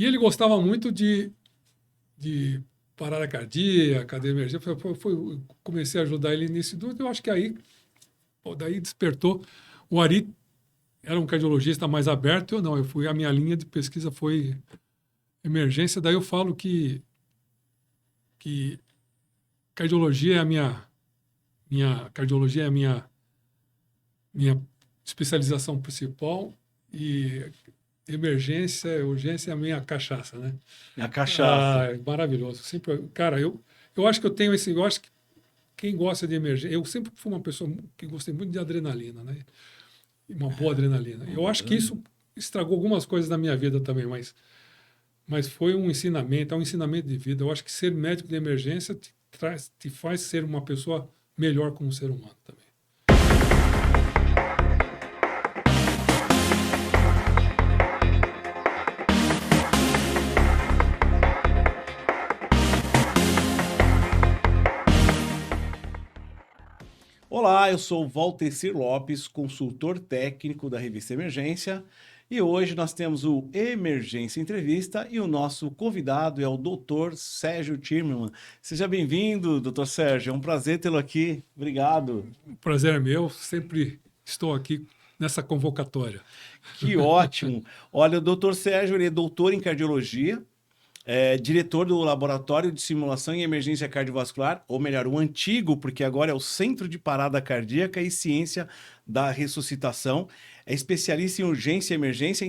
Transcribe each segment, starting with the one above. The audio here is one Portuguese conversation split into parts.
E ele gostava muito de parada cardíaca, de emergência. Comecei a ajudar ele nisso tudo. Eu acho que aí, pô, daí despertou. O Ari era um cardiologista mais aberto, eu não. A minha linha de pesquisa foi emergência. Daí eu falo que cardiologia é minha especialização principal e emergência, urgência é a minha cachaça, né? A cachaça. É maravilhoso. Sempre, cara, eu acho que eu tenho esse, eu acho que quem gosta de emergência, eu sempre fui uma pessoa que gostei muito de adrenalina, né? Uma boa adrenalina. Eu acho que isso estragou algumas coisas na minha vida também, mas foi um ensinamento, é um ensinamento de vida. Eu acho que ser médico de emergência te faz ser uma pessoa melhor como ser humano também. Olá, eu sou o Valtecir Lopes, consultor técnico da revista Emergência, e hoje nós temos o Emergência Entrevista e o nosso convidado é o Dr. Sérgio Timmerman. Seja bem-vindo, Dr. Sérgio, é um prazer tê-lo aqui. Obrigado. O prazer é meu, sempre estou aqui nessa convocatória. Que ótimo. Olha, o Dr. Sérgio ele é doutor em cardiologia, diretor do Laboratório de Simulação e Emergência Cardiovascular, ou melhor, o antigo, porque agora é o Centro de Parada Cardíaca e Ciência da Ressuscitação. É especialista em urgência e emergência,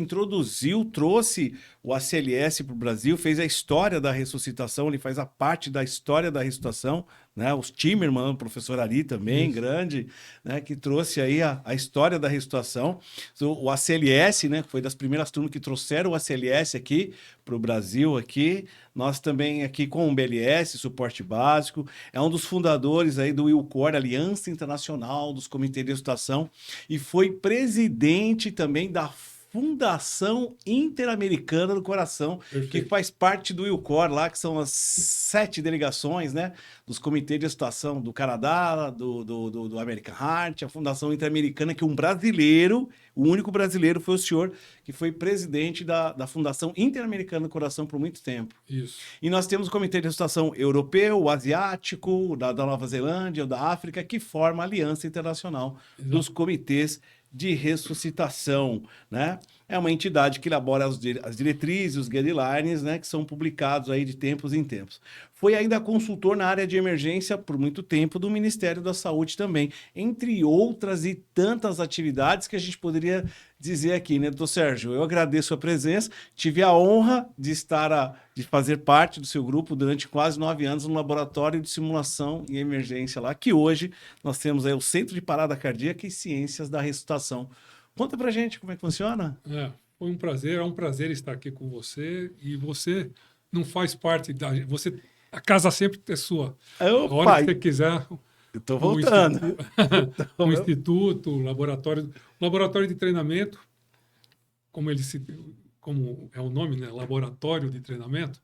trouxe o ACLS para o Brasil, fez a história da ressuscitação, ele faz a parte da história da ressuscitação, né? Os Timmerman, o professor Ari também, grande, né? Que trouxe aí a história da ressuscitação. O ACLS, né? Foi das primeiras turmas que trouxeram o ACLS aqui para o Brasil, aqui. Nós também aqui com o BLS, suporte básico, é um dos fundadores aí do ILCOR, Aliança Internacional dos Comitês de Ressuscitação, e foi presidente também da Fundação Interamericana do Coração, Perfeito. que faz parte do ILCOR lá, que são as 7 delegações, né, dos comitês de ressuscitação do Canadá, do American Heart, a Fundação Interamericana, que um brasileiro, o único brasileiro foi o senhor, que foi presidente da Fundação Interamericana do Coração por muito tempo. Isso. E nós temos o Comitê de Ressuscitação Europeu, o Asiático, da Nova Zelândia, o da África, que forma a Aliança Internacional dos Comitês de Ressuscitação, né? É uma entidade que elabora as diretrizes, os guidelines, né, que são publicados aí de tempos em tempos. Foi ainda consultor na área de emergência por muito tempo do Ministério da Saúde também, entre outras e tantas atividades que a gente poderia dizer aqui, né, doutor Sérgio? Eu agradeço a presença, tive a honra de de fazer parte do seu grupo durante quase 9 anos no Laboratório de Simulação e Emergência lá, que hoje nós temos aí o Centro de Parada Cardíaca e Ciências da Ressuscitação. Conta pra gente como é que funciona. Foi um prazer, é um prazer estar aqui com você. E você não faz parte da. A casa sempre é sua. A hora que você quiser. Eu tô voltando. Um instituto, um laboratório. Laboratório de treinamento, como é o nome, né? Laboratório de treinamento.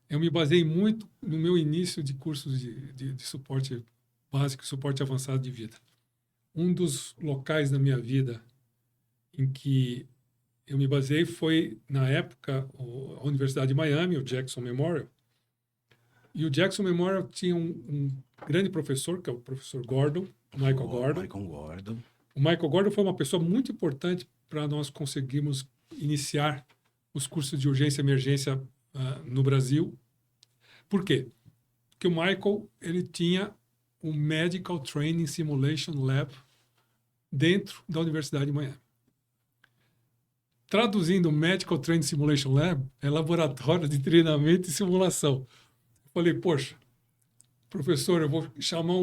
Eu me baseei muito no meu início de cursos de suporte básico e suporte avançado de vida. Um dos locais da minha vida em que eu me baseei foi, na época, a Universidade de Miami, o Jackson Memorial. E o Jackson Memorial tinha um grande professor, que é o professor Gordon, Michael Gordon. O Michael Gordon foi uma pessoa muito importante para nós conseguirmos iniciar os cursos de urgência e emergência no Brasil. Por quê? Porque o Michael ele tinha um Medical Training Simulation Lab dentro da Universidade de Miami. Traduzindo Medical Training Simulation Lab, é laboratório de treinamento e simulação. Falei, poxa, professor, eu vou chamar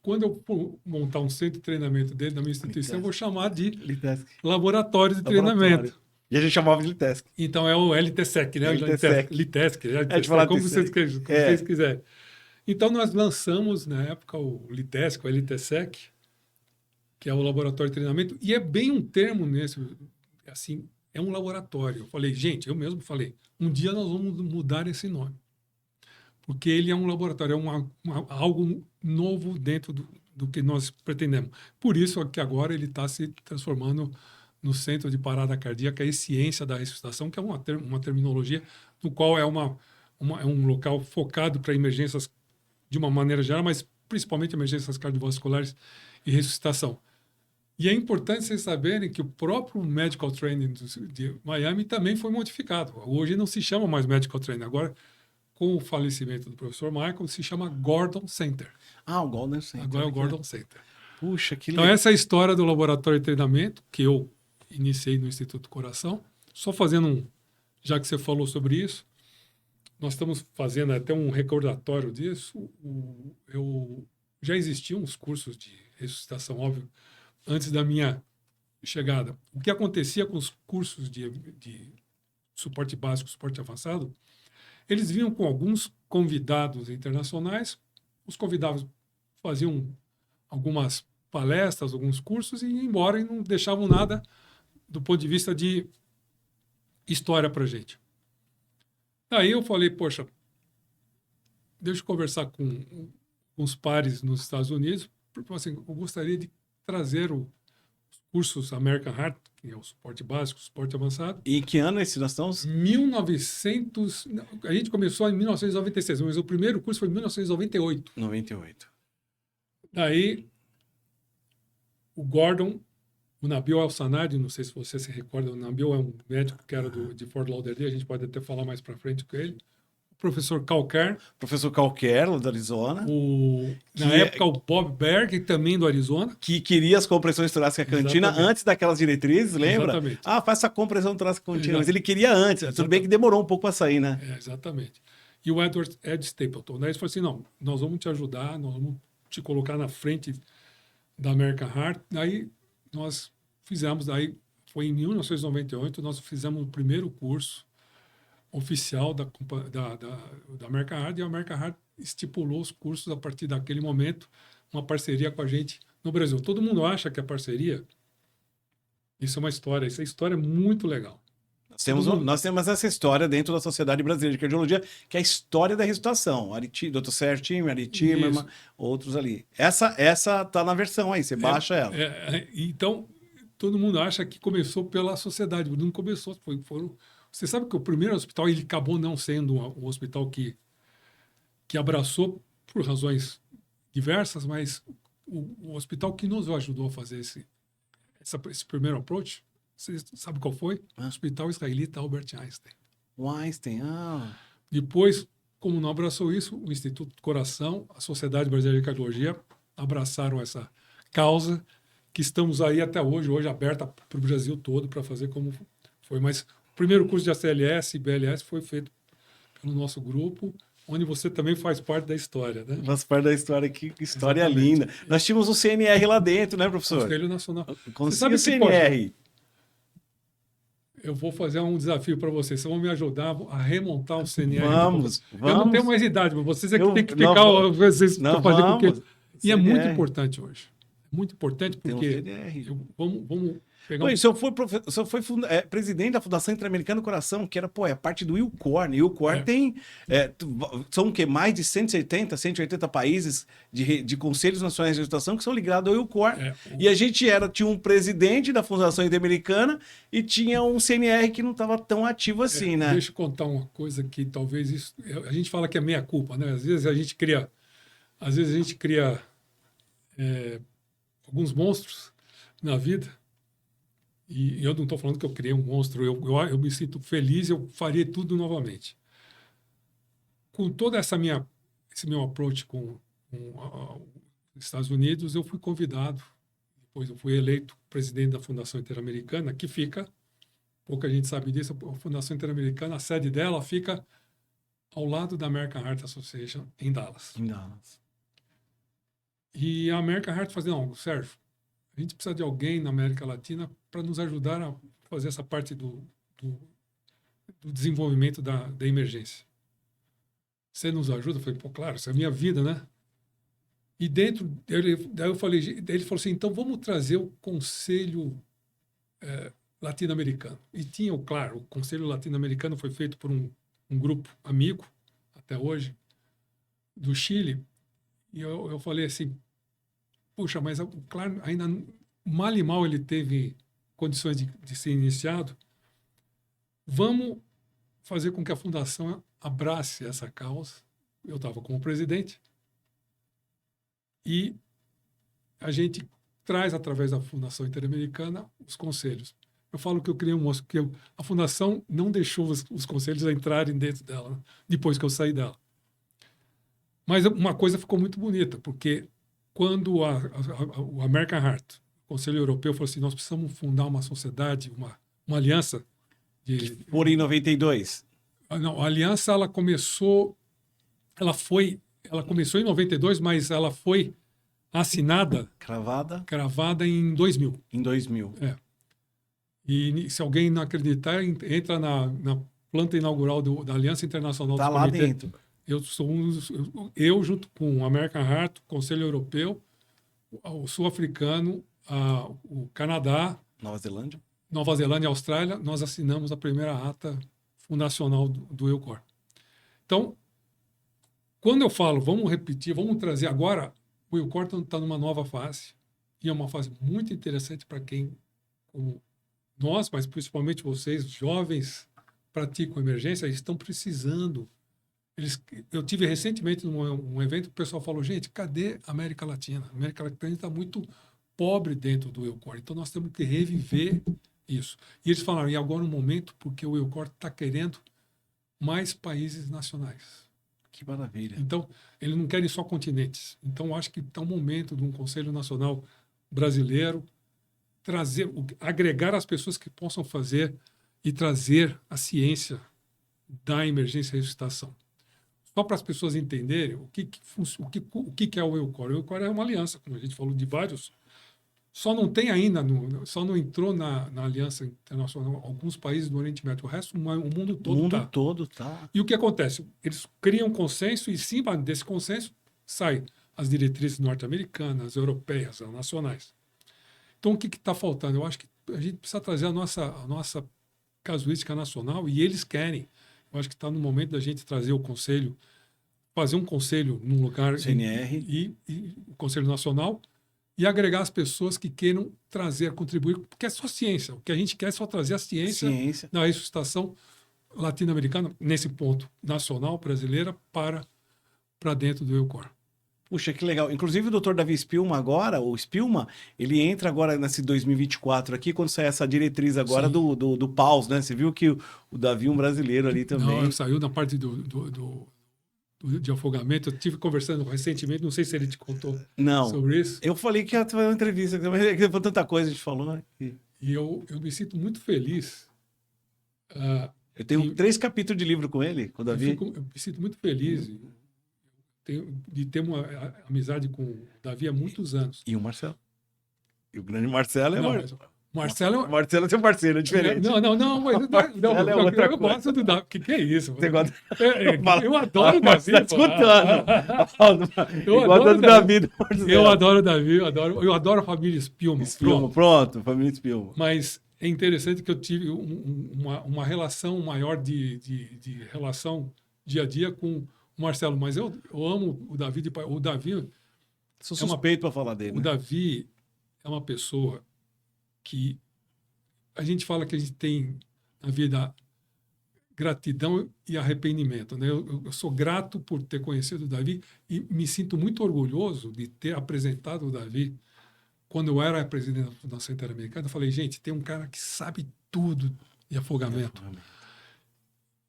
quando eu for montar um centro de treinamento dentro da minha instituição, eu vou chamar de laboratório de treinamento. E a gente chamava de LITESC. Então é o LTSEC, né? LITESC, como vocês quiserem. Então nós lançamos, na época, o LITESC, o LTSEC, que é o laboratório de treinamento, e é bem um termo nesse, assim, é um laboratório. Eu falei, gente, eu mesmo falei, um dia nós vamos mudar esse nome. Porque ele é um laboratório, é algo novo dentro do que nós pretendemos. Por isso que agora ele está se transformando no Centro de Parada Cardíaca e Ciência da Ressuscitação, que é uma terminologia no qual é um local focado para emergências de uma maneira geral, mas principalmente emergências cardiovasculares e ressuscitação. E é importante vocês saberem que o próprio Medical Training de Miami também foi modificado. Hoje não se chama mais Medical Training. Agora, com o falecimento do professor Michael, se chama Gordon Center. O Gordon Center. Agora é o Gordon Center. Puxa, que legal. Então, essa é a história do laboratório de treinamento que eu iniciei no Instituto do Coração. Só fazendo já que você falou sobre isso, nós estamos fazendo até um recordatório disso. Já existiam uns cursos de ressuscitação, óbvio, antes da minha chegada. O que acontecia com os cursos de suporte básico, suporte avançado, eles vinham com alguns convidados internacionais, os convidados faziam algumas palestras, alguns cursos e iam embora e não deixavam nada do ponto de vista de história para a gente. Aí eu falei, poxa, deixa eu conversar com os pares nos Estados Unidos, porque assim, eu gostaria de trazer os cursos American Heart, que é o suporte básico, o suporte avançado. E que ano esse nós estamos? 1900... A gente começou em 1996, mas o primeiro curso foi em 1998. 98. Daí, o Gordon, o Nabil El-Sanadi, não sei se você se recorda, o Nabil é um médico que era de Fort Lauderdale, a gente pode até falar mais para frente com ele. O professor Calker. Professor Calker, lá do Arizona. Na época, o Bob Berg, também do Arizona. Que queria as compressões torácicas cantina antes daquelas diretrizes, lembra? Exatamente. Faz essa compressão torácica contínua. Mas ele queria antes. Exatamente. Tudo bem que demorou um pouco para sair, né? Exatamente. E o Ed Stapleton. Daí ele falou assim, não, nós vamos te ajudar, nós vamos te colocar na frente da American Heart. Daí nós fizemos, foi em 1998, nós fizemos o primeiro curso oficial da American Heart, e a American Heart estipulou os cursos a partir daquele momento, uma parceria com a gente no Brasil. Todo mundo acha que a parceria, isso é uma história muito legal. Nós temos essa história dentro da Sociedade Brasileira de Cardiologia, que é a história da ressuscitação. Dr. Sérgio Timmer, Ari Timmerman, outros ali. Essa tá na versão aí, você baixa ela. Então, todo mundo acha que começou pela sociedade, mas não começou. Você sabe que o primeiro hospital ele acabou não sendo um hospital que abraçou por razões diversas, mas o hospital que nos ajudou a fazer esse primeiro approach, você sabe qual foi? O Hospital Israelita Albert Einstein. O Einstein, Depois, como não abraçou isso, o Instituto do Coração, a Sociedade Brasileira de Cardiologia abraçaram essa causa, que estamos aí até hoje aberta para o Brasil todo para fazer como foi. Mas o primeiro curso de ACLS e BLS foi feito pelo nosso grupo, onde você também faz parte da história, né? Faz parte da história, que história Exatamente. Linda. Nós tínhamos o CNR lá dentro, né, professor? Conselho Nacional. Você sabe o CNR? Eu vou fazer um desafio para vocês. Vocês vão me ajudar a remontar o CNR. Vamos. Eu não tenho mais idade, mas vocês é que tem que explicar vocês estão fazendo com que. E é muito importante hoje. É muito importante porque vamos pegar. O senhor foi presidente da Fundação Interamericana do Coração, que era, é parte do ILCOR. ILCOR tem, são mais de 180 países de conselhos nacionais de ressuscitação que são ligados ao ILCOR. E a gente tinha um presidente da Fundação Interamericana e tinha um CNR que não estava tão ativo assim, né? Deixa eu contar uma coisa que talvez isso... A gente fala que é meia-culpa, né? Às vezes a gente cria alguns monstros na vida. E eu não estou falando que eu criei um monstro, eu me sinto feliz, eu faria tudo novamente. Com toda esse meu approach com os Estados Unidos, eu fui convidado, depois eu fui eleito presidente da Fundação Interamericana, que fica, pouca gente sabe disso, a Fundação Interamericana, a sede dela fica ao lado da American Heart Association, em Dallas. E a American Heart fazia, não, Sérgio, a gente precisa de alguém na América Latina para nos ajudar a fazer essa parte do desenvolvimento da emergência. Você nos ajuda? Eu falei, claro, isso é a minha vida, né? E daí eu falei, ele falou assim, então vamos trazer o Conselho Latino-Americano. E tinha, claro, o Conselho Latino-Americano foi feito por um grupo amigo, até hoje, do Chile. E eu falei assim, puxa, mas claro, ainda mal e mal ele teve condições de ser iniciado, vamos fazer com que a fundação abrace essa causa. Eu estava como presidente e a gente traz, através da Fundação Interamericana, os conselhos. Eu falo que eu criei que a fundação não deixou os conselhos entrarem dentro dela, depois que eu saí dela. Mas uma coisa ficou muito bonita, porque quando o American Heart, o Conselho Europeu, falou assim, nós precisamos fundar uma sociedade, uma aliança. Por em 92? Não, a aliança ela começou em 92, mas ela foi assinada, cravada em 2000. Em 2000. É. E se alguém não acreditar, entra na planta inaugural da Aliança Internacional do Comitê. Está lá dentro. Eu sou eu junto com o American Heart, o Conselho Europeu, o Sul-Africano, o Canadá, Nova Zelândia e Austrália, nós assinamos a primeira ata fundacional do EUCOR. Então, quando eu falo, vamos repetir, vamos trazer agora, o EUCOR está numa nova fase, e é uma fase muito interessante para quem, como nós, mas principalmente vocês, jovens, praticam emergência, eles estão precisando. Eu tive recentemente num evento que o pessoal falou, gente, cadê a América Latina? A América Latina está muito pobre dentro do EUCOR, então nós temos que reviver isso. E eles falaram, e agora é um momento, porque o EUCOR está querendo mais países nacionais. Que maravilha. Então, eles não querem só continentes. Então, acho que está um momento de um Conselho Nacional brasileiro agregar as pessoas que possam fazer e trazer a ciência da emergência e ressuscitação. Só para as pessoas entenderem o que é o EUCOR. O EUCOR é uma aliança, como a gente falou, de vários. Só não tem ainda, só não entrou na Aliança Internacional alguns países do Oriente Médio. O resto, o mundo todo está. O mundo todo está. E o que acontece? Eles criam um consenso e, em cima desse consenso, saem as diretrizes norte-americanas, europeias, as nacionais. Então, o que está faltando? Eu acho que a gente precisa trazer a nossa casuística nacional, e eles querem. Eu acho que está no momento da gente trazer o conselho, fazer um conselho num lugar... CNR. E o Conselho Nacional, e agregar as pessoas que queiram contribuir, porque é só ciência. O que a gente quer é só trazer a ciência. Da ressuscitação latino-americana, nesse ponto nacional, brasileira, para dentro do EUCOR. Puxa, que legal. Inclusive o doutor Davi Spilman agora, o Spilman, ele entra agora nesse 2024 aqui, quando sai essa diretriz agora do PAUS, né? Você viu que o Davi é um brasileiro ali também. Não, saiu na parte de afogamento. Eu tive conversando recentemente, não sei se ele te contou sobre isso. Eu falei que ia fazer uma entrevista, mas foi tanta coisa a gente falou, né? E eu me sinto muito feliz. Eu tenho 3 capítulos de livro com ele, com o Davi. Eu me sinto muito feliz de ter uma amizade com o Davi há muitos anos. E o Marcelo. E o grande Marcelo Marcelo é seu parceiro, é diferente. Não, mas eu gosto do Davi. O que é isso? Você gosta? Eu adoro o Davi. Tá escutando. Eu adoro o Davi, eu adoro a família Spilman. Pronto, família Spilman. Mas é interessante que eu tive uma relação maior de relação dia a dia com o Marcelo, mas eu amo o Davi. O Davi... Sou suspeito para falar dele. O Davi é uma pessoa que a gente fala que a gente tem na vida gratidão e arrependimento, né? Eu sou grato por ter conhecido o Davi e me sinto muito orgulhoso de ter apresentado o Davi quando eu era presidente da Fundação Interamericana. Eu falei, gente, tem um cara que sabe tudo de afogamento.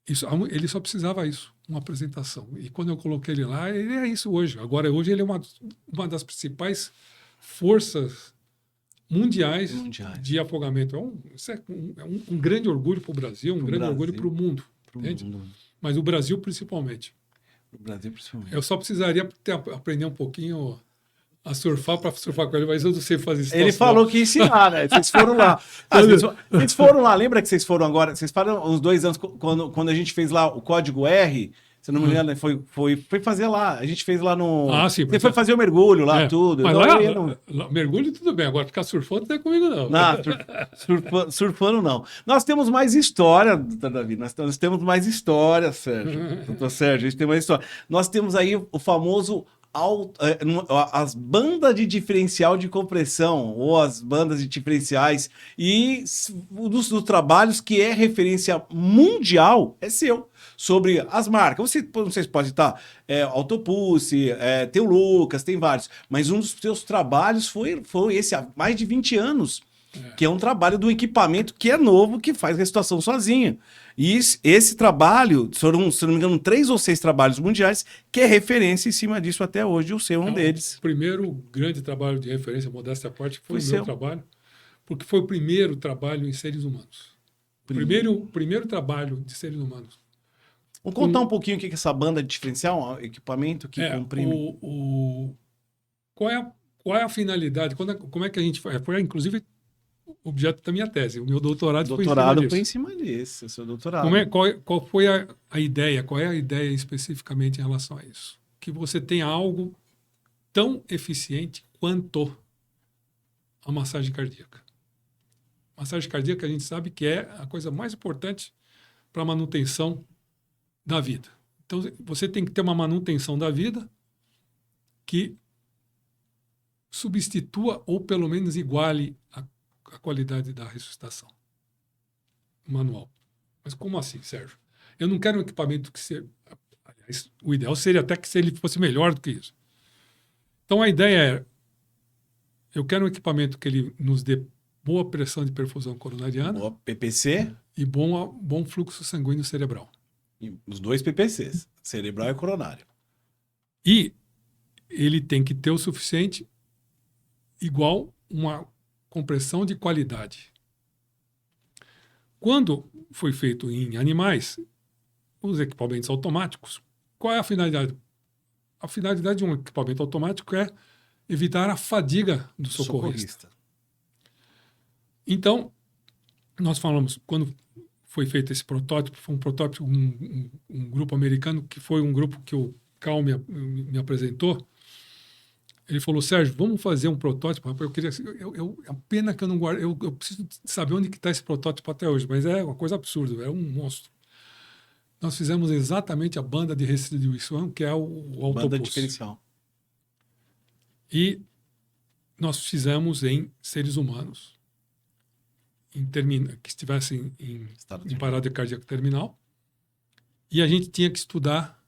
Ele só precisava isso, uma apresentação. E quando eu coloquei ele lá, ele é isso hoje. Agora, hoje ele é uma das principais forças mundiais de afogamento. Isso é um grande orgulho para o Brasil, um grande orgulho para o mundo. Mas o Brasil, principalmente. Eu só precisaria aprender um pouquinho a surfar para surfar com ele, mas eu não sei fazer isso. Ele falou que ia ensinar, né? Vocês foram lá. Vocês foram lá, lembra que vocês foram agora? Vocês falaram uns 2 anos, quando a gente fez lá o código R, se não me engano, foi fazer lá. A gente fez lá no... Sim. Você foi fazer o mergulho lá, tudo. Mas lá, mergulho tudo bem. Agora ficar surfando não é comigo, não. Não, surfando não. Nós temos mais história, Davi. Nós temos mais história, Sérgio. Doutor Sérgio, a gente tem mais história. Nós temos aí o famoso as bandas de diferencial de compressão ou as bandas de diferenciais e dos trabalhos que é referência mundial é seu. Sobre as marcas. Vocês podem estar Autopulse, tem o Lucas, tem vários. Mas um dos seus trabalhos foi esse há mais de 20 anos. Que é um trabalho do equipamento que é novo, que faz restauração sozinho. E esse trabalho, foram, se não me engano, 3 ou 6 trabalhos mundiais, que é referência em cima disso até hoje, o seu é um deles. O primeiro grande trabalho de referência, modéstia à parte, foi o meu seu trabalho, porque foi o primeiro trabalho em seres humanos. Primeiro trabalho de seres humanos. Vamos contar um pouquinho o que é essa banda de diferencial, equipamento que comprime. Qual é a finalidade? Como é que a gente faz? Foi, inclusive, objeto da minha tese. O meu doutorado foi em cima disso. Seu doutorado. Qual foi a ideia? Qual é a ideia especificamente em relação a isso? Que você tenha algo tão eficiente quanto a massagem cardíaca. Massagem cardíaca a gente sabe que é a coisa mais importante para a manutenção da vida. Então, você tem que ter uma manutenção da vida que substitua ou pelo menos iguale a qualidade da ressuscitação manual. Mas como assim, Sérgio? Eu não quero um equipamento que seja... O ideal seria até que ele fosse melhor do que isso. Então, a ideia é... Eu quero um equipamento que ele nos dê boa pressão de perfusão coronariana. Boa PPC. E bom fluxo sanguíneo cerebral. Os 2 PPCs, cerebral e coronário. E ele tem que ter o suficiente igual uma compressão de qualidade. Quando foi feito em animais, os equipamentos automáticos, qual é a finalidade? A finalidade de um equipamento automático é evitar a fadiga do socorrista. Então, nós falamos, quando foi feito esse protótipo, foi um protótipo, um grupo americano, que foi um grupo que o Cal me apresentou. Ele falou, Sérgio, vamos fazer um protótipo. Eu queria, a pena que eu não guardo, eu preciso saber onde está esse protótipo até hoje, mas é uma coisa absurda, é um monstro. Nós fizemos exatamente a banda de restituição, que é o Autopulse. Banda diferencial. E nós fizemos em seres humanos, que estivessem em parada cardíaca terminal, e a gente tinha que estudar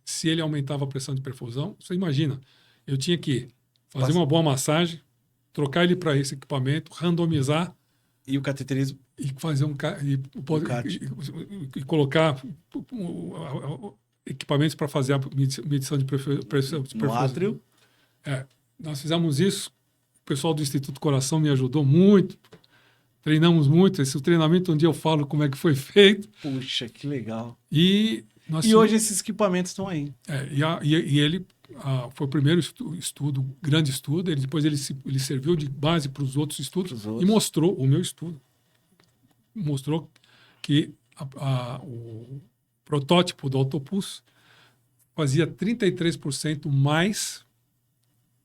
se ele aumentava a pressão de perfusão. Você imagina, eu tinha que fazer uma boa massagem, trocar ele para esse equipamento, randomizar. E o cateterismo? E fazer e colocar equipamentos para fazer a medição de pressão. No átrio? Nós fizemos isso. O pessoal do Instituto Coração me ajudou muito. Treinamos muito. Esse treinamento, um dia eu falo como é que foi feito. Puxa, que legal. E hoje esses equipamentos estão aí. E ele foi o primeiro grande estudo. Depois ele serviu de base para os outros estudos e mostrou, o meu estudo, mostrou que o protótipo do Autopulse fazia 33% mais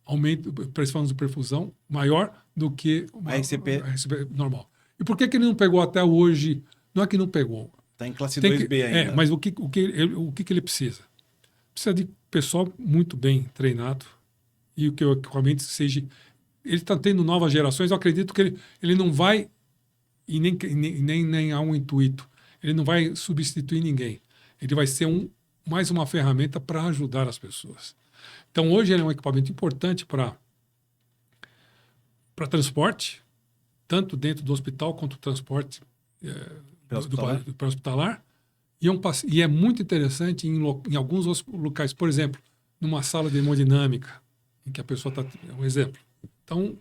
aumento de pressão de perfusão maior do que a RCP normal. E por que ele não pegou até hoje? Não é que não pegou. Está em classe 2B ainda. Mas o que ele precisa? Precisa de pessoal muito bem treinado e que o equipamento seja... Ele está tendo novas gerações, eu acredito que ele não vai, e nem há um intuito, ele não vai substituir ninguém. Ele vai ser mais uma ferramenta para ajudar as pessoas. Então, hoje ele é um equipamento importante para transporte, tanto dentro do hospital quanto transporte pré-hospitalar. E é muito interessante em alguns locais, por exemplo, numa sala de hemodinâmica, em que a pessoa está... É um exemplo. Então,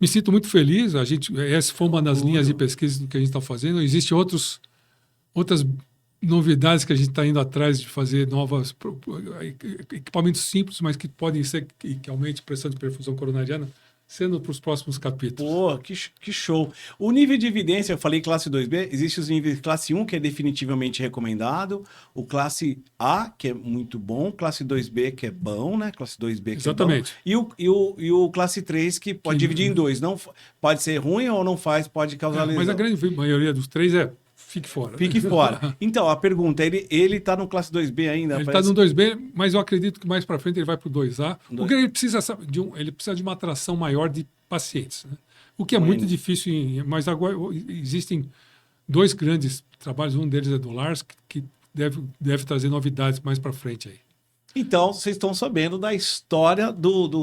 me sinto muito feliz. Essa foi uma das linhas de pesquisa que a gente está fazendo. Existem outras novidades que a gente está indo atrás de fazer novos equipamentos simples, mas que podem ser que aumente a pressão de perfusão coronariana, sendo para os próximos capítulos. Pô, que show. O nível de evidência, eu falei classe 2B, existe os níveis classe 1, que é definitivamente recomendado, o classe A, que é muito bom, classe 2B, que é bom, né? Classe 2B, que exatamente. É bom. E o classe 3, que pode dividir em dois. Não, pode ser ruim ou não faz, pode causar lesão. Mas a grande maioria dos 3 é fique fora. Fique fora. Então, a pergunta, ele tá no classe 2B ainda? Ele está no 2B, mas eu acredito que mais para frente ele vai para o 2A, porque ele precisa ele precisa de uma atração maior de pacientes, né? O que é muito difícil, mas agora existem 2 grandes trabalhos, um deles é do Lars, que deve trazer novidades mais para frente aí. Então, vocês estão sabendo da história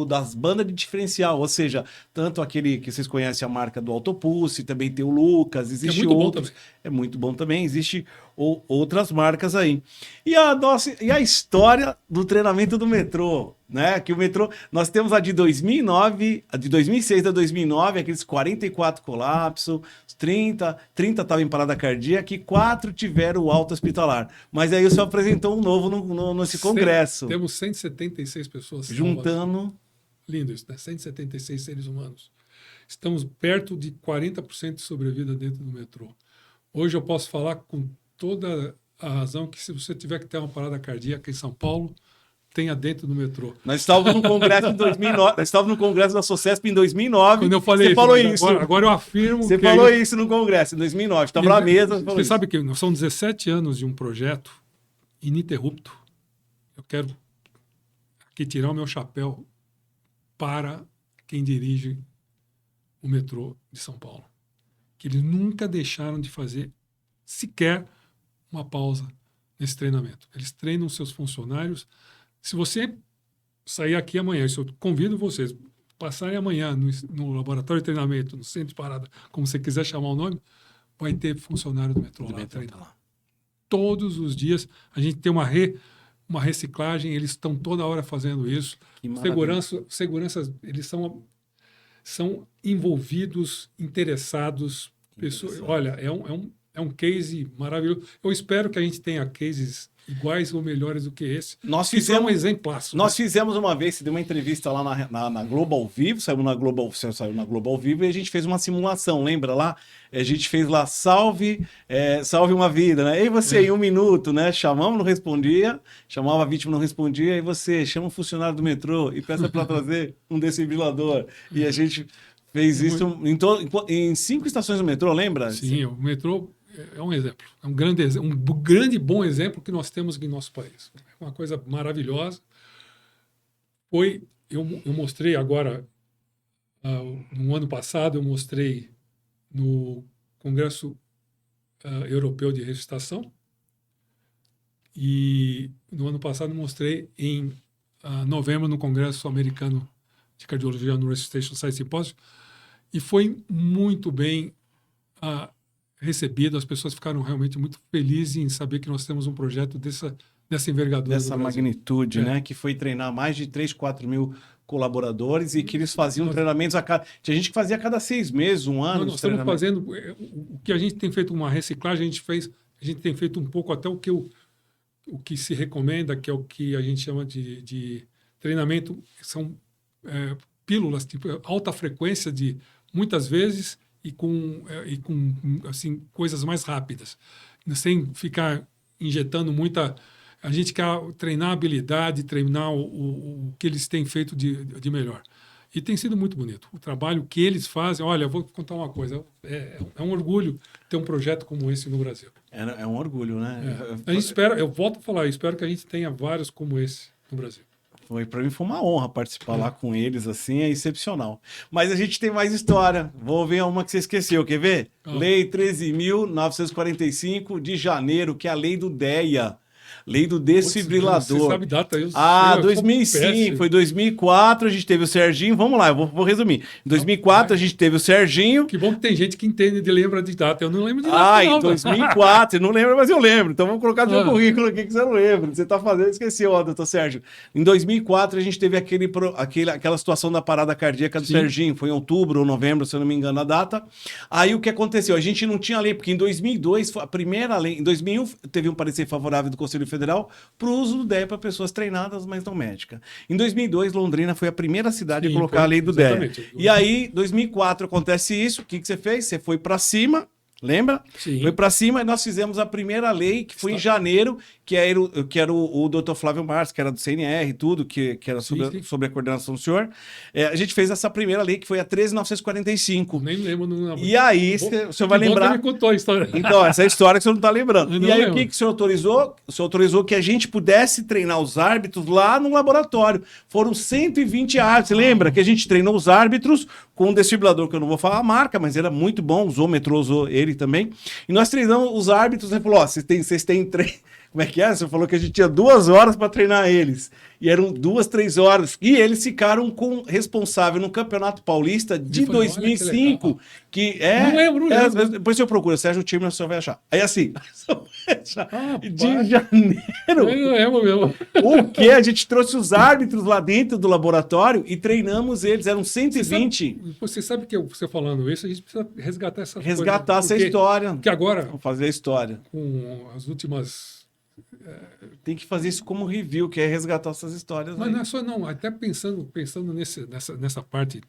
das bandas de diferencial, ou seja, tanto aquele que vocês conhecem a marca do Autopulse, também tem o Lucas, existe outros. É muito bom também, existe outras marcas aí. E a história do treinamento do metrô, né? Que o metrô, nós temos a de 2009, a de 2006 a 2009, aqueles 44 colapsos, 30 estavam em parada cardíaca e 4 tiveram alta hospitalar. Mas aí o senhor apresentou um novo nesse congresso. Temos 176 pessoas juntando. Lindo isso, né? 176 seres humanos. Estamos perto de 40% de sobrevida dentro do metrô. Hoje eu posso falar com toda a razão que se você tiver que ter uma parada cardíaca em São Paulo, tenha dentro do metrô. Nós estávamos no congresso em 2009, nós estávamos no congresso da Socesp em 2009. Quando eu falei isso. Agora eu afirmo Você falou isso no congresso em 2009, estava na mesa. Você sabe que são 17 anos de um projeto ininterrupto. Eu quero aqui tirar o meu chapéu para quem dirige o metrô de São Paulo. Que eles nunca deixaram de fazer sequer uma pausa nesse treinamento. Eles treinam seus funcionários. Se você sair aqui amanhã, eu convido vocês passarem amanhã no laboratório de treinamento, no centro de parada, como você quiser chamar o nome, vai ter funcionário do metrô lá treinando. Todos os dias a gente tem uma reciclagem, eles estão toda hora fazendo isso. Seguranças, eles são envolvidos, interessados. Pessoas, olha, é um case maravilhoso. Eu espero que a gente tenha cases iguais ou melhores do que esse. Nós fizemos um exemplo. Nós fizemos uma vez, você deu uma entrevista lá na Global Vivo, saiu na Global Vivo e a gente fez uma simulação, lembra lá? A gente fez lá, salve uma vida, né? E você, em 1 minuto, né? Chamamos, não respondia, chamava a vítima, não respondia, e você chama um funcionário do metrô e peça para trazer um desfibrilador. E a gente fez isso em 5 estações do metrô, lembra? Sim, o metrô é um exemplo. É um grande bom exemplo que nós temos aqui no nosso país. É uma coisa maravilhosa. Eu mostrei agora, no ano passado, eu mostrei no Congresso Europeu de Ressuscitação e no ano passado mostrei em novembro no Congresso Americano de Cardiologia no Resuscitation Science Symposium e foi muito bem recebido, as pessoas ficaram realmente muito felizes em saber que nós temos um projeto dessa envergadura. Dessa magnitude, né? Que foi treinar mais de 3, 4 mil colaboradores e que eles faziam treinamentos a cada... Tinha gente que fazia a cada 6 meses, 1 ano. Nós estamos fazendo... O que a gente tem feito uma reciclagem, a gente tem feito um pouco até o que se recomenda, que é o que a gente chama de treinamento, são pílulas, tipo alta frequência de muitas vezes e com assim, coisas mais rápidas, sem ficar injetando muita... A gente quer treinar a habilidade, treinar o que eles têm feito de melhor. E tem sido muito bonito. O trabalho que eles fazem... Olha, eu vou contar uma coisa. É um orgulho ter um projeto como esse no Brasil. É um orgulho, né? A gente espera... Eu volto a falar, eu espero que a gente tenha vários como esse no Brasil. Para mim foi uma honra participar lá com eles, assim, é excepcional. Mas a gente tem mais história. Vou ver uma que você esqueceu, quer ver? Lei 13.945 de janeiro, que é a lei do DEA. Lei do desfibrilador. Você sabe data? 2005, foi 2004, a gente teve o Serginho. Vamos lá, eu vou resumir. Em 2004, a gente teve o Serginho. Que bom que tem gente que entende e lembra de data. Eu não lembro de data. Em 2004, você não lembra, mas eu lembro. Então vamos colocar no seu currículo aqui que você não lembra. Você está fazendo, esqueceu, doutor Sérgio. Em 2004, a gente teve aquela situação da parada cardíaca do Serginho. Foi em outubro ou novembro, se eu não me engano, a data. Aí o que aconteceu? A gente não tinha lei, porque em 2002, a primeira lei, em 2001, teve um parecer favorável do Conselho Federal para o uso do DEA para pessoas treinadas, mas não médicas. Em 2002, Londrina foi a primeira cidade a colocar a lei do DEA. E aí, em 2004, acontece isso. O que você fez? Você foi para cima Lembra? Sim. Foi para cima e nós fizemos a primeira lei, que foi em janeiro, que era o doutor Flávio Marques, que era do CNR e tudo, que era sobre a coordenação do senhor. A gente fez essa primeira lei, que foi a 13.945. Nem lembro. E aí, o senhor vai lembrar... Você me contou a história. Então, essa é a história que o senhor não está lembrando. E aí, lembro. o que o senhor autorizou? O senhor autorizou que a gente pudesse treinar os árbitros lá no laboratório. Foram 120 árbitros. Lembra que a gente treinou os árbitros com um desfibrilador, que eu não vou falar a marca, mas era muito bom, usou, o metrô usou ele também. E nós treinamos os árbitros, ele falou, ó, vocês têm como é que é? Você falou que a gente tinha 2 horas para treinar eles. E eram 2, 3 horas. E eles ficaram com responsável no Campeonato Paulista de 2005. Que é... Não lembro. Depois você procura, Sérgio Tirman, você vai achar. Aí assim, de janeiro... Eu não lembro mesmo. O que? A gente trouxe os árbitros lá dentro do laboratório e treinamos eles. Eram 120. Você sabe que você falando isso, a gente precisa resgatar essa coisa. Resgatar essa história. Porque agora... Vamos fazer a história. Com as últimas... Tem que fazer isso como review, que é resgatar essas histórias. Mas aí. não é só não, até pensando nessa parte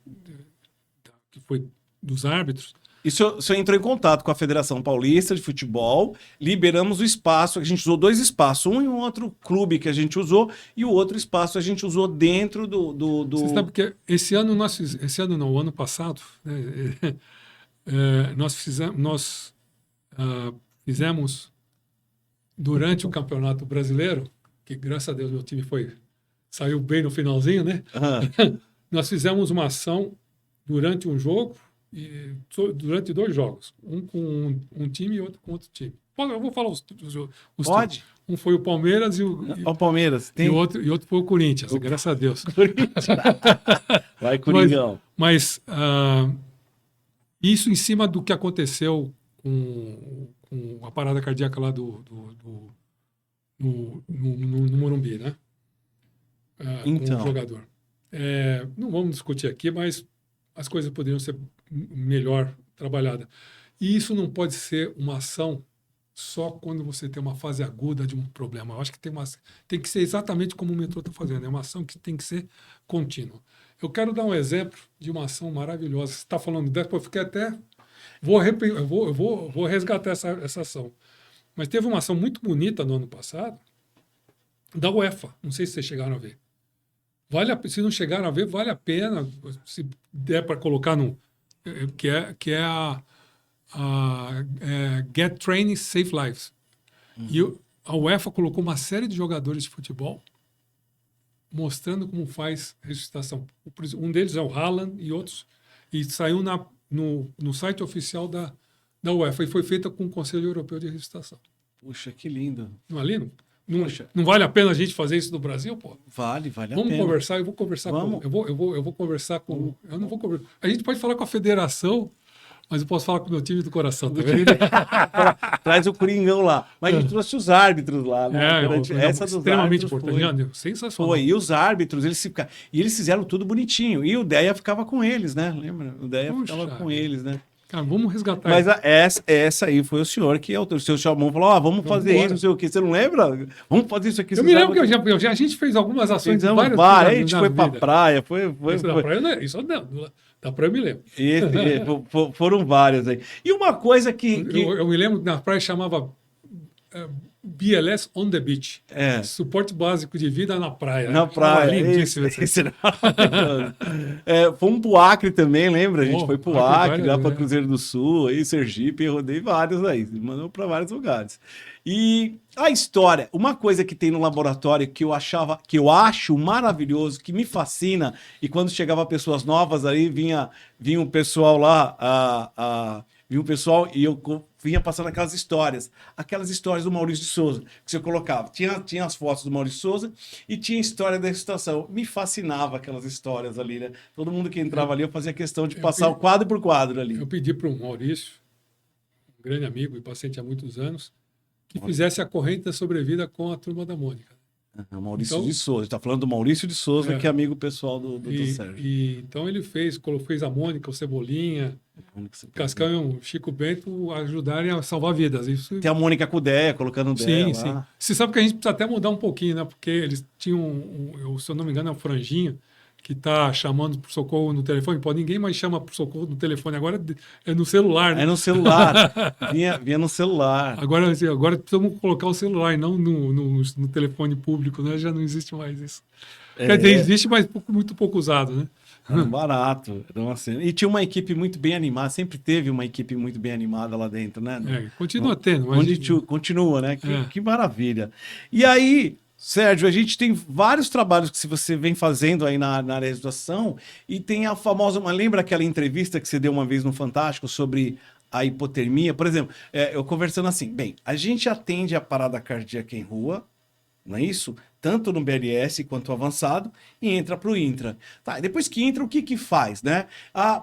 que foi dos árbitros. E o senhor entrou em contato com a Federação Paulista de Futebol, liberamos o espaço, a gente usou 2 espaços, um em um outro clube que a gente usou, e o outro espaço a gente usou dentro do... Você sabe que o ano passado, né, nós fizemos durante o Campeonato Brasileiro, que graças a Deus meu time saiu bem no finalzinho, né? Uhum. Nós fizemos uma ação durante um jogo e durante 2 jogos, um com um time e outro com outro time. Eu vou falar os Pode? Times. Um foi o Palmeiras o Palmeiras. Tem... e outro foi o Corinthians, graças a Deus. Vai, Coringão. Mas isso em cima do que aconteceu com a parada cardíaca lá no Morumbi, né? Então. Com o jogador. Não vamos discutir aqui, mas as coisas poderiam ser melhor trabalhadas. E isso não pode ser uma ação só quando você tem uma fase aguda de um problema. Eu acho que tem que ser exatamente como o metrô está fazendo. É uma ação que tem que ser contínua. Eu quero dar um exemplo de uma ação maravilhosa. Você está falando dessa, eu fiquei até... Vou resgatar essa ação. Mas teve uma ação muito bonita no ano passado da UEFA. Não sei se vocês chegaram a ver. Se não chegaram a ver, vale a pena. Se der para colocar que é a Get Training Save Lives. Uhum. E a UEFA colocou uma série de jogadores de futebol mostrando como faz ressuscitação. Um deles é o Haaland e outros. E saiu no site oficial da UEFA e foi feita com o Conselho Europeu de Ressuscitação. Puxa, que lindo. Não é lindo? Não vale a pena a gente fazer isso no Brasil, pô? Vale a pena. Vamos conversar, eu vou conversar com... Eu vou conversar com... Eu não vou conversar... A gente pode falar com a federação, mas eu posso falar com o meu time do coração também. Traz o Coringão lá. Mas a gente trouxe os árbitros lá. Né? Essa dos extremamente importante. Sensacional. Foi. E os árbitros, eles fizeram tudo bonitinho. E o Deia ficava com eles, né? Lembra? O Deia ficava com eles, né? Cara, vamos resgatar. Mas essa aí foi o senhor que o seu chamou, falou, vamos fazer isso, não sei o quê. Você não lembra? Vamos fazer isso aqui. Eu me lembro que a gente fez algumas ações. A gente foi pra praia. Isso não. Da praia eu me lembro. Foram várias aí. E uma coisa que... Eu me lembro que na praia chamava BLS on the beach. Suporte básico de vida na praia. Na praia. Fomos pro Acre também, lembra? A gente foi pro Acre, lá para Cruzeiro do Sul, aí Sergipe, eu rodei vários aí. Mandou para vários lugares. E a história, uma coisa que tem no laboratório que eu acho maravilhoso, que me fascina, e quando chegava pessoas novas aí, vinha um pessoal lá, vinha um pessoal e eu vinha passando aquelas histórias do Maurício de Souza, que você colocava. Tinha as fotos do Maurício de Souza e tinha a história da ressuscitação. Me fascinava aquelas histórias ali, né? Todo mundo que entrava ali, eu fazia questão de passar o quadro por quadro ali. Eu pedi para o Maurício, um grande amigo e paciente há muitos anos, que fizesse a corrente da sobrevida com a Turma da Mônica. Maurício de Souza. Está falando do Maurício de Souza, que é amigo pessoal do Sérgio. Então ele fez a Mônica, o Cebolinha, o Cascão e o Chico Bento ajudarem a salvar vidas. Isso... Tem a Mônica com o Deia, colocando o Deia lá. Sim. Você sabe que a gente precisa até mudar um pouquinho, né? Porque eles tinham, se eu não me engano, é o Franjinho, que está chamando por socorro no telefone. Pô, ninguém mais chama por socorro no telefone, agora é no celular, né? É no celular. Vinha no celular. Agora precisamos colocar o celular e não no telefone público, né? Já não existe mais isso. Quer dizer, existe, mas muito pouco usado, né? Era um barato. Era uma cena. E tinha uma equipe muito bem animada, sempre teve uma equipe muito bem animada lá dentro, né? Continua tendo. Mas continua, né? Que maravilha. E aí, Sérgio, a gente tem vários trabalhos que você vem fazendo aí na área de educação e tem a famosa, lembra aquela entrevista que você deu uma vez no Fantástico sobre a hipotermia? Por exemplo, eu conversando assim, bem, a gente atende a parada cardíaca em rua, não é isso? Tanto no BLS quanto avançado, e entra para o intra. Tá, depois que entra, o que faz, né?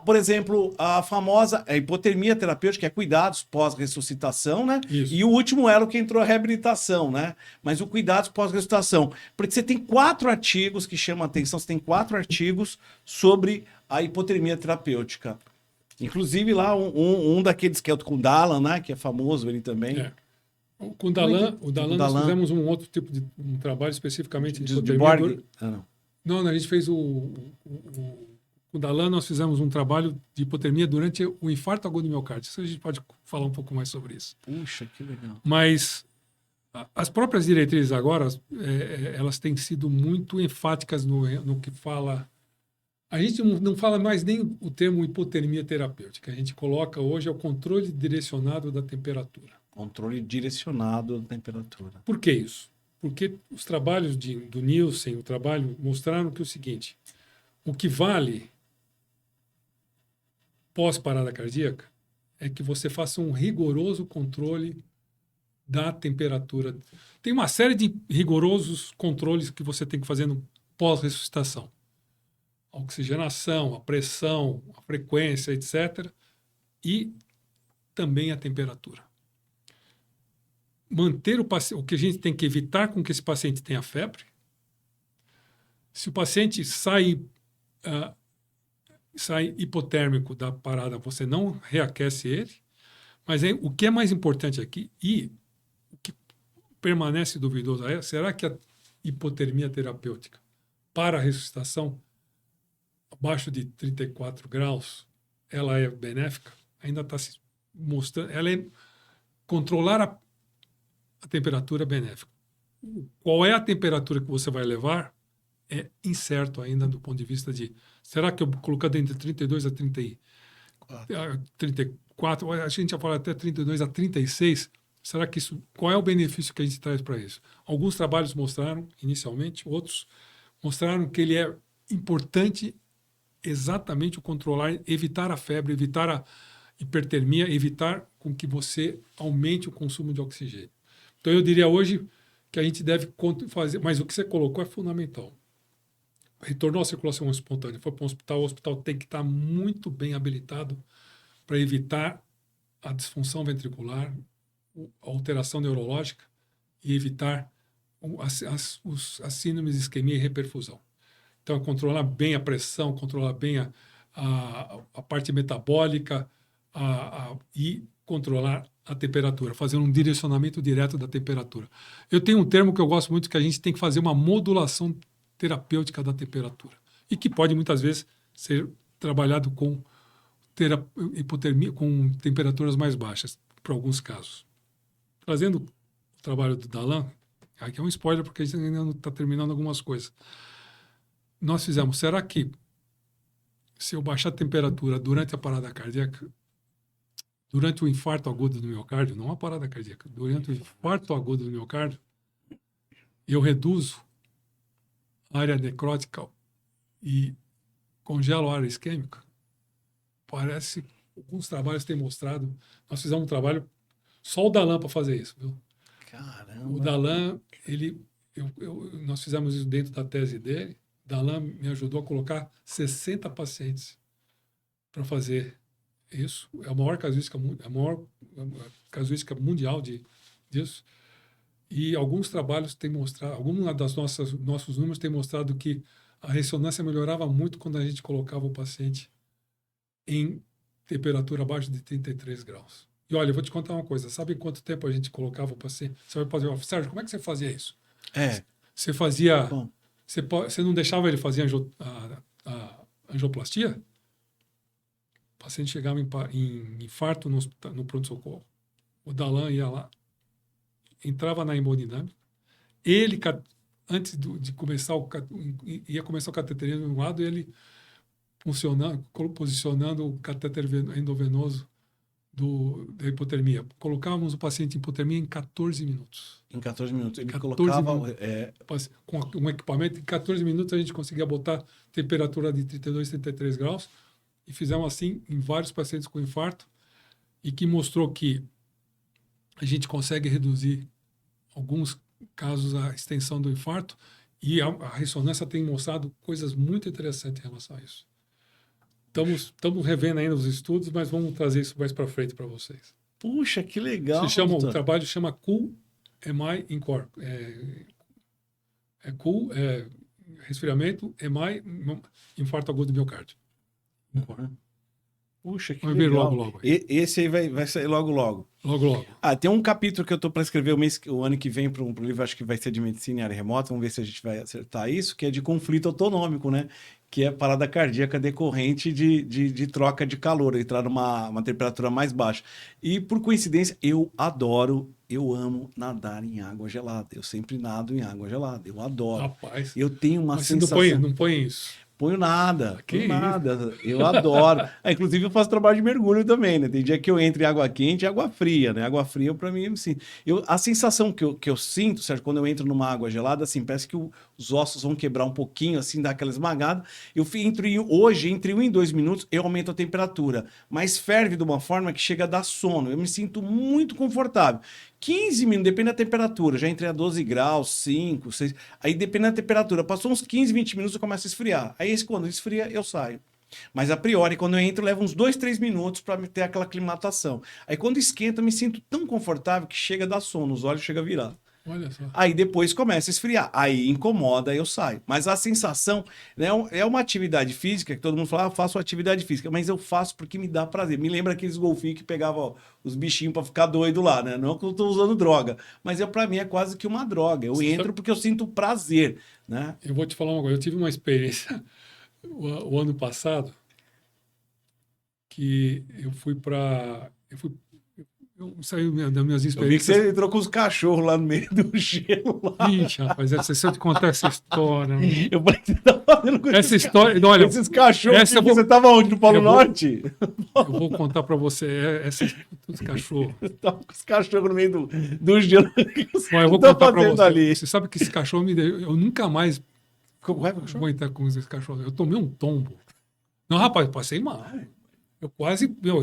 Por exemplo, a famosa hipotermia terapêutica, que é cuidados pós-ressuscitação, né? Isso. E o último elo que entrou a reabilitação, né? Mas o cuidados pós-ressuscitação. Porque você tem 4 artigos que chamam a atenção, você tem 4 artigos sobre a hipotermia terapêutica. Inclusive lá, um daqueles que é o Kundalan, né? Que é famoso ele também. Com o Dalan, nós fizemos um outro tipo de trabalho especificamente de hipotermia. Não, a gente fez com o Dalan nós fizemos um trabalho de hipotermia durante o infarto agudo do miocárdio. Isso a gente pode falar um pouco mais sobre isso. Puxa, que legal. Mas as próprias diretrizes agora, elas têm sido muito enfáticas no que fala. A gente não fala mais nem o termo hipotermia terapêutica. A gente coloca hoje o controle direcionado da temperatura. Controle direcionado da temperatura. Por que isso? Porque os trabalhos do Nielsen, mostraram que é o seguinte, o que vale pós-parada cardíaca é que você faça um rigoroso controle da temperatura. Tem uma série de rigorosos controles que você tem que fazer no pós-ressuscitação. A oxigenação, a pressão, a frequência, etc. E também a temperatura. Manter o que a gente tem que evitar com que esse paciente tenha febre. Se o paciente sai hipotérmico da parada, você não reaquece ele. Mas o que é mais importante aqui, e o que permanece duvidoso será que a hipotermia terapêutica para a ressuscitação abaixo de 34 graus, ela é benéfica? Ainda está se mostrando. Ela é controlar a temperatura benéfica. Qual é a temperatura que você vai levar é incerto ainda do ponto de vista de... Será que eu colocando entre 32 a 34, a gente já fala até 32 a 36, será que isso... Qual é o benefício que a gente traz para isso? Alguns trabalhos mostraram, inicialmente, outros mostraram que ele é importante exatamente o controlar, evitar a febre, evitar a hipertermia, evitar com que você aumente o consumo de oxigênio. Então, eu diria hoje que a gente deve fazer... Mas o que você colocou é fundamental. Retornou à circulação espontânea, foi para o hospital tem que estar muito bem habilitado para evitar a disfunção ventricular, a alteração neurológica e evitar as síndromes de isquemia e reperfusão. Então, controlar bem a pressão, controlar bem a parte metabólica e controlar a temperatura, fazer um direcionamento direto da temperatura. Eu tenho um termo que eu gosto muito, que a gente tem que fazer uma modulação terapêutica da temperatura e que pode muitas vezes ser trabalhado com hipotermia, com temperaturas mais baixas, para alguns casos. Trazendo o trabalho do Dalan, aqui é um spoiler porque a gente ainda não está terminando algumas coisas. Nós fizemos, será que se eu baixar a temperatura durante a parada cardíaca, durante o infarto agudo do miocárdio, não a parada cardíaca, durante o infarto agudo do miocárdio, eu reduzo a área necrótica e congelo a área isquêmica? Parece que alguns trabalhos têm mostrado. Nós fizemos um trabalho, só o Dalan para fazer isso, viu? Caramba! O Dalan, nós fizemos isso dentro da tese dele. O Dalan me ajudou a colocar 60 pacientes para fazer isso. É a maior casuística mundial disso. E alguns trabalhos têm mostrado, alguns nossos números têm mostrado que a ressonância melhorava muito quando a gente colocava o paciente em temperatura abaixo de 33 graus. E olha, eu vou te contar uma coisa. Sabe quanto tempo a gente colocava o paciente? Você vai fazer, Sérgio, como é que você fazia isso? Você fazia... Você não deixava ele fazer a angioplastia, o paciente chegava em infarto no pronto-socorro. O Dalan ia lá, entrava na hemodinâmica. Ele, antes de começar ia começar o cateterismo de um lado, ele posicionando o catéter endovenoso da hipotermia. Colocávamos o paciente em hipotermia em 14 minutos. Em 14 minutos. Ele 14 colocava... minutos. Com um equipamento, em 14 minutos a gente conseguia botar temperatura de 32, 33 graus e fizemos assim em vários pacientes com infarto e que mostrou que a gente consegue reduzir alguns casos a extensão do infarto e a ressonância tem mostrado coisas muito interessantes em relação a isso. Estamos revendo ainda os estudos, mas vamos trazer isso mais para frente para vocês. Puxa, que legal. O trabalho chama Cool-MI Incorp. Cool, resfriamento, MI, infarto agudo do miocárdio. Puxa, que Vai legal. ver logo. Esse aí vai sair logo. Logo. Tem um capítulo que eu estou para escrever o ano que vem para um livro, acho que vai ser de medicina em área remota, vamos ver se a gente vai acertar isso, que é de conflito autonômico, né? Que é parada cardíaca decorrente de troca de calor, entrar numa temperatura mais baixa. E, por coincidência, eu amo nadar em água gelada. Eu sempre nado em água gelada, eu adoro. Rapaz, eu tenho uma mas sensação... você não põe isso? Ponho nada, eu adoro. Inclusive eu faço trabalho de mergulho também, né? Tem dia que eu entro em água quente e água fria, né? Água fria para mim, assim, a sensação que eu sinto, certo? Quando eu entro numa água gelada, assim, parece que os ossos vão quebrar um pouquinho, assim, dá aquela esmagada. Hoje, entre 1 e 2 minutos, eu aumento a temperatura, mas ferve de uma forma que chega a dar sono. Eu me sinto muito confortável. 15 minutos, depende da temperatura. Já entrei a 12 graus, 5, 6. Aí depende da temperatura. Passou uns 15, 20 minutos, eu começo a esfriar. Aí quando esfria, eu saio. Mas a priori, quando eu entro, leva uns 2, 3 minutos para ter aquela aclimatação. Aí quando esquenta, eu me sinto tão confortável que chega a dar sono, os olhos chegam a virar. Olha só. Aí depois começa a esfriar. Aí incomoda, aí eu saio. Mas a sensação, né, é uma atividade física, que todo mundo fala, faço atividade física. Mas eu faço porque me dá prazer. Me lembra aqueles golfinhos que pegavam os bichinhos para ficar doido lá, né? Não que eu estou usando droga. Mas para mim é quase que uma droga. Eu entro porque eu sinto prazer, né? Eu vou te falar uma coisa. Eu tive uma experiência o ano passado que eu saí das minhas experiências. Eu vi que você entrou com os cachorros lá no meio do gelo. Lá. Ixi, rapaz, se eu te contar essa história... Eu falei que você tá fazendo com essa história... Olha, esses cachorros. Você estava onde? No Polo Norte? Eu vou contar para você. Os cachorros. Você estava com os cachorros no meio do gelo. Eu vou contar para você. Ali? Você sabe que esse cachorro me deu... Eu nunca mais vou entrar com esse cachorro. Eu tomei um tombo. Não, rapaz, eu passei mal. Eu quase... Eu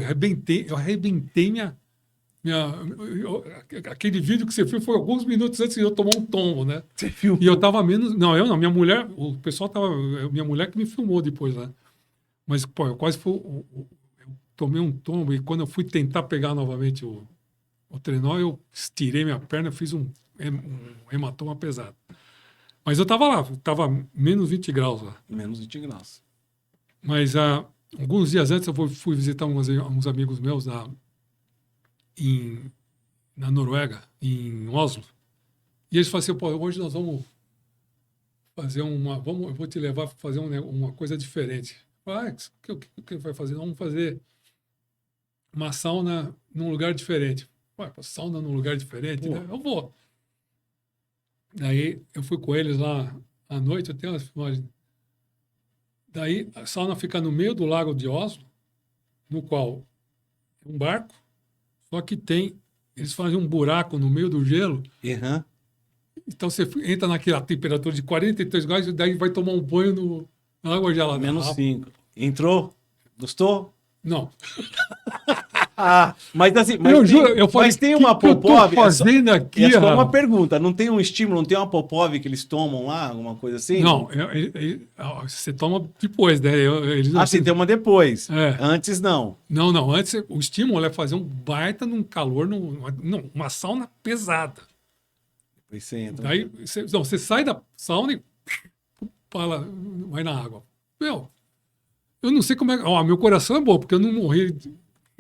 arrebentei minha... Aquele vídeo que você viu foi alguns minutos antes de eu tomar um tombo, né? Você viu? E eu tava menos... Não, eu não. Minha mulher... O pessoal tava... Minha mulher que me filmou depois, né? Mas, pô, eu quase fui... Eu tomei um tombo e quando eu fui tentar pegar novamente o trenó, eu estirei minha perna, fiz um hematoma pesado. Mas eu tava lá. Tava menos 20 graus lá. Menos 20 graus. Mas alguns dias antes eu fui visitar uns amigos meus na Noruega, em Oslo. E eles falaram assim, pô, hoje nós vamos fazer eu vou te levar para fazer uma coisa diferente. O que vai fazer? Vamos fazer uma sauna num lugar diferente. Sauna num lugar diferente? Né? Eu vou. Daí eu fui com eles lá à noite, eu tenho umas filmagens. Daí a sauna fica no meio do lago de Oslo, no qual é um barco, só que eles fazem um buraco no meio do gelo. Uhum. Então você entra naquela temperatura de 43 graus e daí vai tomar um banho na água gelada. Menos 5. Entrou? Gostou? Não. Mas assim, mas tem uma Popov. Fazendo aqui, é só uma pergunta. Não tem um estímulo, não tem uma Popov que eles tomam lá, alguma coisa assim? Não, você toma depois, né? Sim, tem uma depois. É. Antes não. Não. Antes o estímulo é fazer um baita num calor, uma sauna pesada. Depois você entra. Daí você sai da sauna e vai na água. Eu não sei como é. Meu coração é bom, porque eu não morri.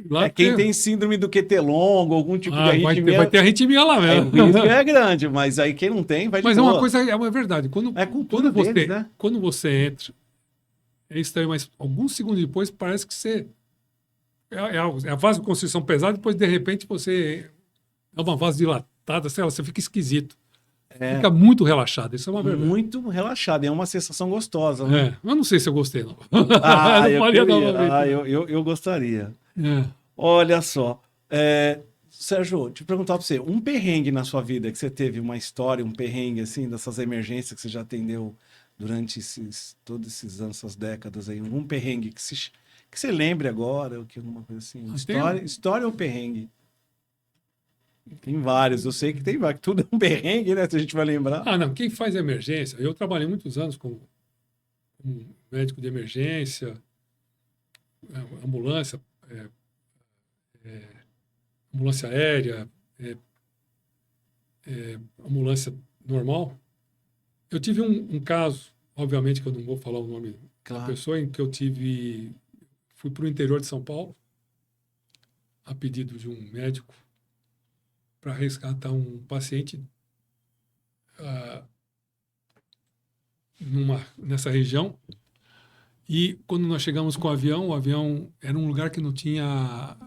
Lá quem tem síndrome do QT longo, algum tipo de arritmia... Vai ter arritmia lá mesmo. O risco é grande, mas aí quem não tem vai de Mas boa. é uma coisa, é uma verdade. Quando cultura deles, né? Quando você entra, é estranho, mas alguns segundos depois parece que você... É a vasoconstrição pesada, depois de repente você é uma vasodilatada, sei lá, você fica esquisito. Fica muito relaxado, isso é uma verdade. Muito relaxado, é uma sensação gostosa, né? Eu não sei se eu gostei, não. Ah, Eu não faria novamente. eu gostaria. É. Olha só, Sérgio, te perguntar para você, um perrengue na sua vida que você teve, uma história, um perrengue assim, dessas emergências que você já atendeu durante todos esses anos, essas décadas aí, um perrengue que você lembre agora, ou que alguma coisa assim, história ou perrengue? Tem vários, eu sei que tem vários, tudo é um perrengue, né, se a gente vai lembrar. Não, quem faz emergência, eu trabalhei muitos anos como médico de emergência, ambulância, ambulância aérea, ambulância normal. Eu tive um caso, obviamente que eu não vou falar o nome da pessoa, em que eu fui para o interior de São Paulo, a pedido de um médico, para resgatar um paciente nessa região. E quando nós chegamos com o avião era um lugar que não tinha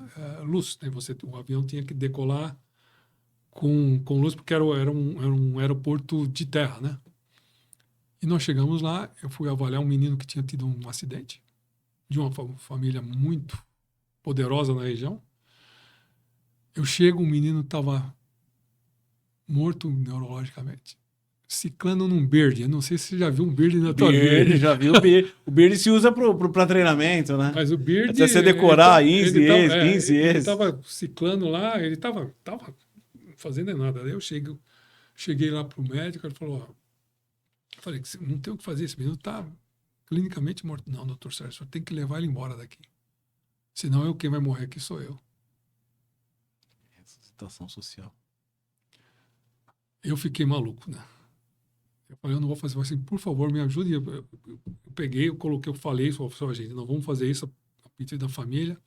luz, né? O avião tinha que decolar com luz, porque era um aeroporto de terra, né? E nós chegamos lá, eu fui avaliar um menino que tinha tido um acidente, de uma família muito poderosa na região. Eu chego, o menino estava morto neurologicamente, ciclando num Bird. Eu não sei se você já viu um Bird na tua vida. Já viu o Bird. O Bird se usa para treinamento, né? Mas o Bird... Até você decorar ele estava ciclando lá, ele estava fazendo nada. Aí eu cheguei lá para o médico, ele falou, eu falei, não tem o que fazer, esse menino está clinicamente morto. Não, doutor Sérgio, o senhor tem que levar ele embora daqui. Senão quem vai morrer aqui sou eu. Essa situação social. Eu fiquei maluco, né? Eu falei, eu não vou fazer assim, por favor, me ajude. Eu peguei, eu falei, gente, não vamos fazer isso a pedido da família.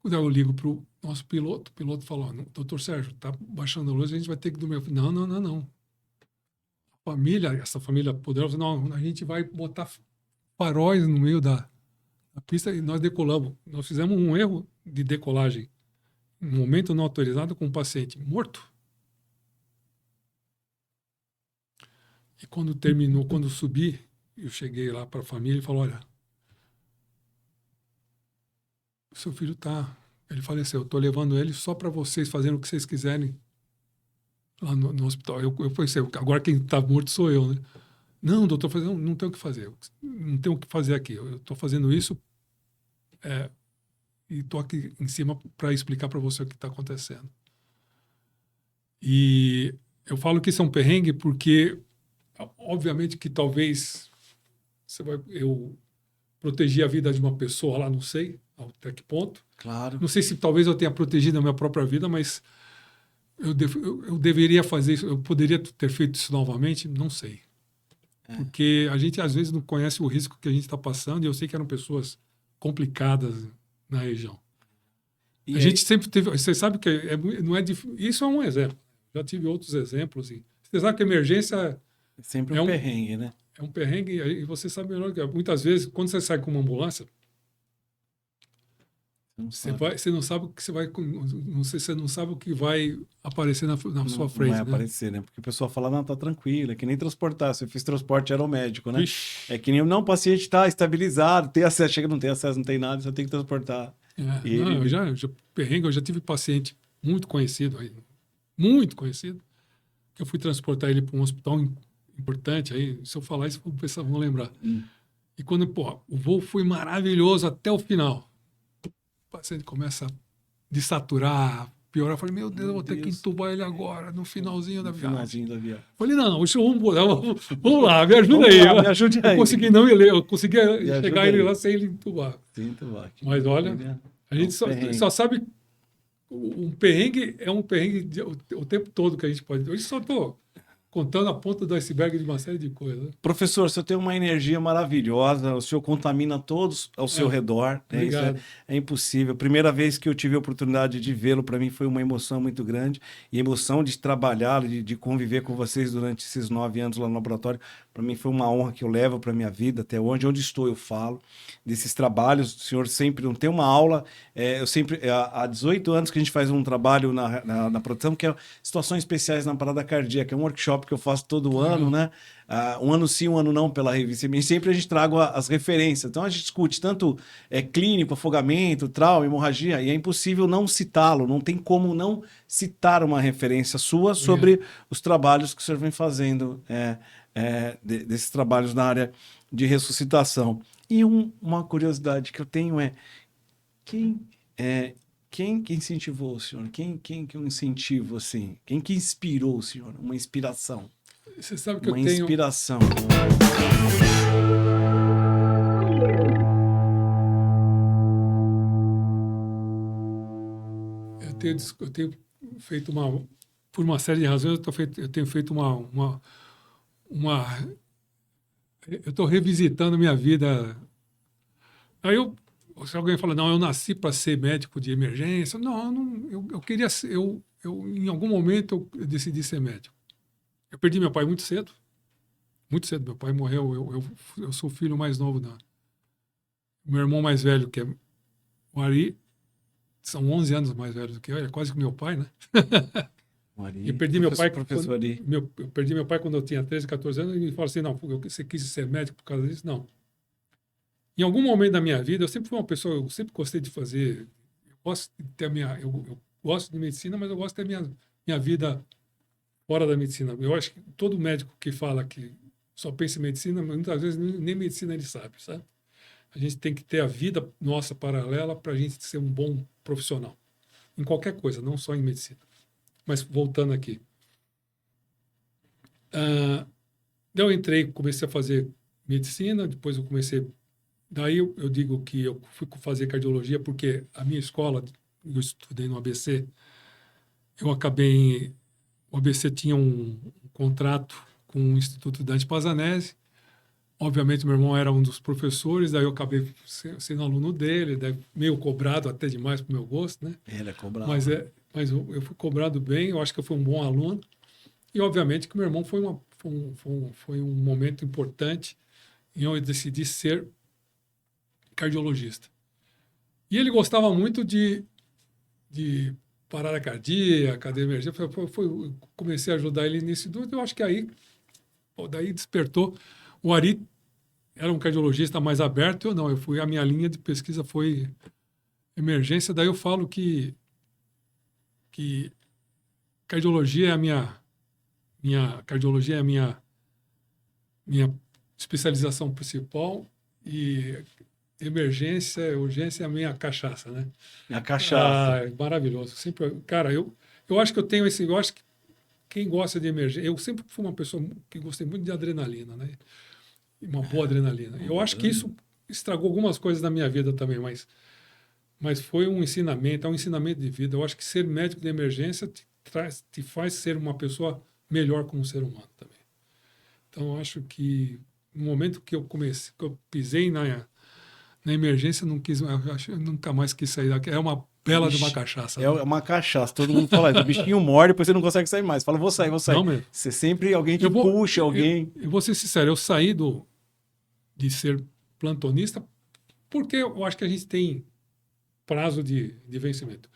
Quando eu ligo para o nosso piloto, o piloto falou, doutor Sérgio, tá baixando a luz, a gente vai ter que dormir. Eu falei, não. Essa família poderosa, não, a gente vai botar faróis no meio da pista e nós decolamos. Nós fizemos um erro de decolagem, um momento não autorizado com um paciente morto. E quando terminou, quando subi, eu cheguei lá para a família e falei, olha, o seu filho ele faleceu, eu estou levando ele só para vocês fazerem o que vocês quiserem lá no hospital. Eu pensei, agora quem está morto sou eu, né? Não, doutor, não tenho o que fazer, não tenho o que fazer aqui, eu estou fazendo isso e estou aqui em cima para explicar para você o que está acontecendo. E eu falo que isso é um perrengue porque obviamente que talvez eu protegi a vida de uma pessoa lá, não sei até que ponto. Claro. Não sei se talvez eu tenha protegido a minha própria vida, mas eu deveria fazer isso. Eu poderia ter feito isso novamente? Não sei. Porque a gente às vezes não conhece o risco que a gente está passando e eu sei que eram pessoas complicadas na região. A gente sempre teve... Você sabe que não é difícil. Isso é um exemplo. Já tive outros exemplos. E você sabe que a emergência... Sempre um perrengue, né? É um perrengue e você sabe melhor que muitas vezes, quando você sai com uma ambulância, você não sabe o que você vai... Você não sabe o que vai aparecer na sua frente. Não vai aparecer, né? Porque o pessoal fala, não, tá tranquilo, é que nem transportar. Se eu fiz transporte aeromédico, né? Ixi. É que nem, não, o paciente está estabilizado, tem acesso, chega, não tem acesso, não tem nada, só tem que transportar. Eu já tive paciente muito conhecido, que eu fui transportar ele para um hospital importante, aí, se eu falar isso, o pessoal vão lembrar. E quando, o voo foi maravilhoso até o final. O paciente começa a desaturar, piorar. Eu falei, meu Deus, eu vou ter que entubar ele agora, no finalzinho da viagem. Falei, não, vamos lá, me ajuda aí. Me ajude aí. Eu consegui chegar ele lá sem ele entubar. Mas olha, a gente só sabe... Um perrengue é um perrengue o tempo todo que a gente pode... Hoje só estou contando a ponta do iceberg de uma série de coisas. Professor, o senhor tem uma energia maravilhosa, o senhor contamina todos ao seu redor. Obrigado. Isso é impossível. Primeira vez que eu tive a oportunidade de vê-lo, para mim foi uma emoção muito grande. E emoção de trabalhar, de conviver com vocês durante esses 9 anos lá no laboratório. Para mim foi uma honra que eu levo para minha vida até onde estou eu falo desses trabalhos. O senhor sempre não tem uma aula, eu sempre há 18 anos que a gente faz um trabalho na produção que é situações especiais na parada cardíaca, é um workshop que eu faço todo ano, né? Um ano sim, um ano não pela revista. E sempre a gente traga as referências. Então a gente discute tanto clínico, afogamento, trauma, hemorragia, e é impossível não citá-lo, não tem como não citar uma referência sua sobre os trabalhos que o senhor vem fazendo. Desses trabalhos na área de ressuscitação. E uma curiosidade que eu tenho quem que incentivou o senhor? Quem que é um incentivo assim? Quem que inspirou o senhor? Uma inspiração. Você sabe que uma inspiração. Eu tenho feito por uma série de razões, eu tenho feito eu estou revisitando minha vida. Aí se alguém fala, não, eu nasci para ser médico de emergência. Não, eu queria ser, em algum momento eu decidi ser médico. Eu perdi meu pai muito cedo. Muito cedo, meu pai morreu. Eu sou o filho mais novo meu irmão mais velho, que é o Ari, são 11 anos mais velho do que eu, é quase que meu pai, né? Ari, eu perdi meu pai professor Ari. Eu perdi meu pai quando eu tinha 13, 14 anos, e me falou assim, não, você quis ser médico por causa disso? Não. Em algum momento da minha vida, eu sempre fui uma pessoa, eu sempre gostei de fazer, eu gosto de ter eu gosto de medicina, mas eu gosto de ter minha vida fora da medicina. Eu acho que todo médico que fala que só pensa em medicina, muitas vezes nem medicina ele sabe. A gente tem que ter a vida nossa paralela para a gente ser um bom profissional. Em qualquer coisa, não só em medicina. Mas voltando aqui. Eu entrei, comecei a fazer medicina, depois eu comecei... Daí eu digo que eu fui fazer cardiologia porque a minha escola, eu estudei no ABC, eu acabei... O ABC tinha um contrato com o Instituto Dante Pazzanese. Obviamente, meu irmão era um dos professores, daí eu acabei sendo aluno dele, daí meio cobrado até demais para o meu gosto, né? Ele é cobrado. Mas eu fui cobrado bem, eu acho que eu fui um bom aluno. E, obviamente, que o meu irmão foi um momento importante em eu decidi ser cardiologista. E ele gostava muito de parada cardíaca, de emergência. Comecei a ajudar ele nisso tudo. Eu acho que daí despertou. O Ari era um cardiologista mais aberto, eu não. A minha linha de pesquisa foi emergência. Daí eu falo que cardiologia é a minha especialização principal e urgência é a minha cachaça, né? A cachaça. É maravilhoso. Sempre, cara, eu acho que eu acho que quem gosta de emergência, eu sempre fui uma pessoa que gostei muito de adrenalina, né? Uma boa adrenalina. Eu acho que isso estragou algumas coisas na minha vida também, mas foi um ensinamento, é um ensinamento de vida. Eu acho que ser médico de emergência te faz ser uma pessoa melhor como ser humano também. Então, eu acho que no momento que eu pisei na emergência, eu nunca mais quis sair daqui. É uma bela de uma cachaça. É uma cachaça, todo mundo fala isso. O bichinho morde, depois você não consegue sair mais. Fala, vou sair. Não mesmo. Você sempre, alguém te puxa, alguém... Eu vou ser sincero, eu saí de ser plantonista porque eu acho que a gente tem prazo de vencimento.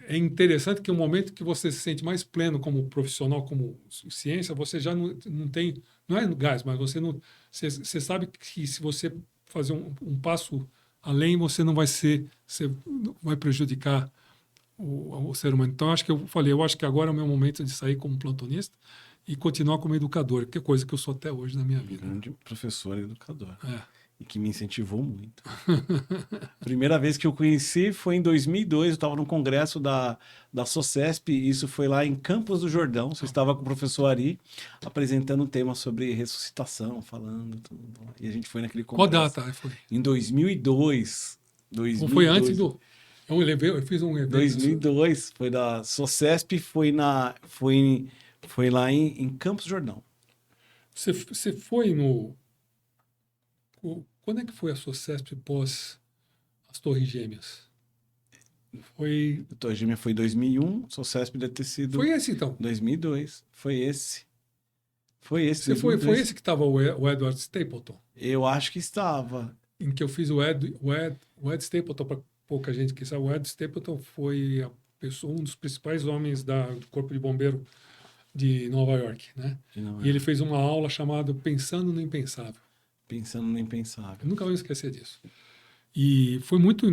É interessante que o momento que você se sente mais pleno como profissional, como ciência, você já não tem, não é gás, mas você sabe que se você fazer um passo além, você não vai você vai prejudicar o ser humano. Então, eu acho que agora é o meu momento de sair como plantonista e continuar como educador, que é coisa que eu sou até hoje na minha vida. Grande professor e educador. É. E que me incentivou muito. Primeira vez que eu conheci foi em 2002, eu estava no congresso da SOCESP, e isso foi lá em Campos do Jordão. Você estava com o professor Ari, apresentando um tema sobre ressuscitação, falando tudo. E a gente foi naquele congresso. Qual data foi? Em 2002. Não foi antes do... Eu fiz um evento... 2002, foi da SOCESP, foi lá em Campos do Jordão. Você foi no... Quando é que foi a SOCESP pós as Torres Gêmeas? A Torre Gêmea foi em 2001, SOCESP deve ter sido... Foi esse, então? 2002, foi esse. Foi esse. Foi esse que estava o Edward Stapleton. Eu acho que estava. Em que eu fiz o Ed Stapleton, para pouca gente que sabe. O Ed Stapleton foi um dos principais homens do Corpo de Bombeiro de Nova York, né? E ele fez uma aula chamada Pensando no Impensável. Pensando no Impensável. Eu nunca vou esquecer disso. E foi muito...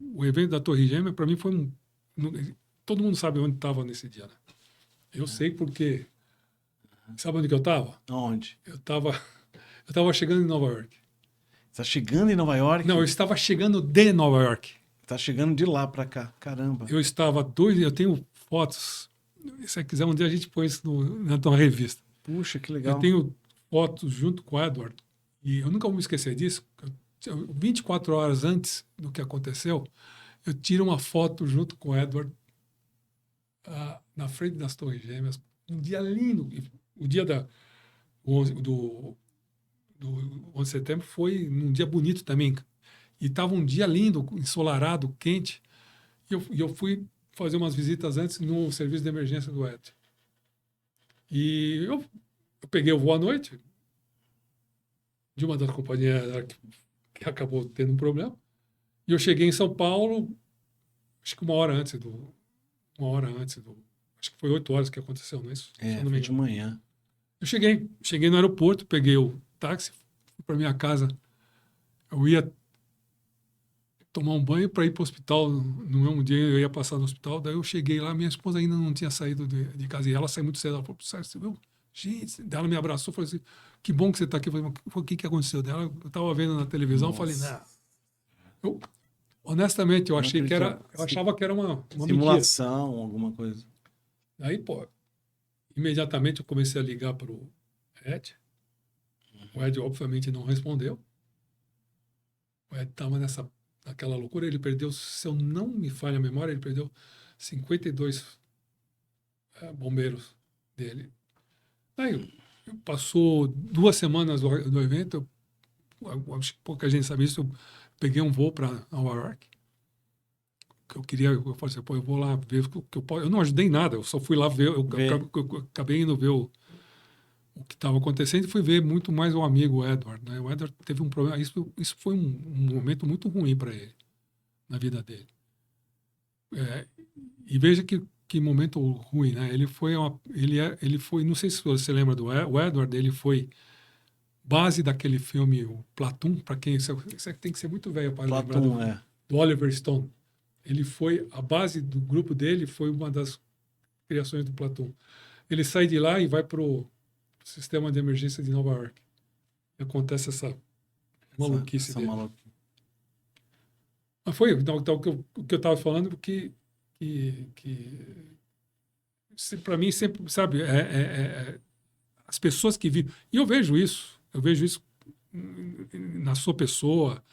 O evento da Torre Gêmea, para mim, foi todo mundo sabe onde estava nesse dia, né? Eu sei porque... Sabe onde que eu estava? Onde? Eu estava chegando em Nova York. Você está chegando em Nova York? Não, eu estava chegando de Nova York. Tá chegando de lá para cá. Caramba. Eu tenho fotos. Se você quiser, um dia a gente põe isso na tua revista. Puxa, que legal. Eu tenho fotos junto com o Edward. E eu nunca vou me esquecer disso. 24 horas antes do que aconteceu, eu tiro uma foto junto com o Edward na frente das Torres Gêmeas. Um dia lindo. O dia do 11 de setembro foi um dia bonito também. E estava um dia lindo, ensolarado, quente. E eu fui fazer umas visitas antes no serviço de emergência do Ed. E eu peguei o voo à noite de uma das companhias que acabou tendo um problema. E eu cheguei em São Paulo, acho que uma hora antes do... Acho que foi 8 horas que aconteceu, não é isso? Foi de manhã. Eu cheguei no aeroporto, peguei o táxi, fui para minha casa. Eu ia tomar um banho para ir para o hospital. No mesmo dia eu ia passar no hospital. Daí eu cheguei lá, minha esposa ainda não tinha saído de casa. E ela saiu muito cedo. Ela falou, Sérgio, você viu? Gente, ela me abraçou e falou assim, que bom que você está aqui. Eu falei, o que aconteceu dela? Eu estava vendo na televisão, falei, não. Honestamente, eu achava que era uma simulação, mentira. Alguma coisa. Aí, pô, imediatamente eu comecei a ligar para o Ed. O Ed, obviamente, não respondeu. O Ed estava naquela loucura. Ele perdeu, se eu não me falha a memória, ele perdeu 52 bombeiros dele. Aí, passou 2 semanas do evento. Acho que pouca gente sabe isso. Eu peguei um voo para Nova York. Eu falei assim, pô, eu vou lá ver o que eu posso. Eu não ajudei em nada, eu só fui lá ver. Eu acabei indo ver o que estava acontecendo e fui ver muito mais o amigo Edward, né? O Edward teve um problema. Isso foi um momento muito ruim para ele, na vida dele. E veja que momento ruim, né? Ele foi, não sei se você lembra do Edward, ele foi base daquele filme, o Platoon, para quem... Você tem que ser muito velho para lembrar do Oliver Stone. Ele foi, a base do grupo dele foi uma das criações do Platoon. Ele sai de lá e vai para o sistema de emergência de Nova York. E acontece essa maluquice dele. Mas foi, então o que eu estava falando, que para mim sempre, sabe, as pessoas que vivem... E eu vejo isso na sua pessoa,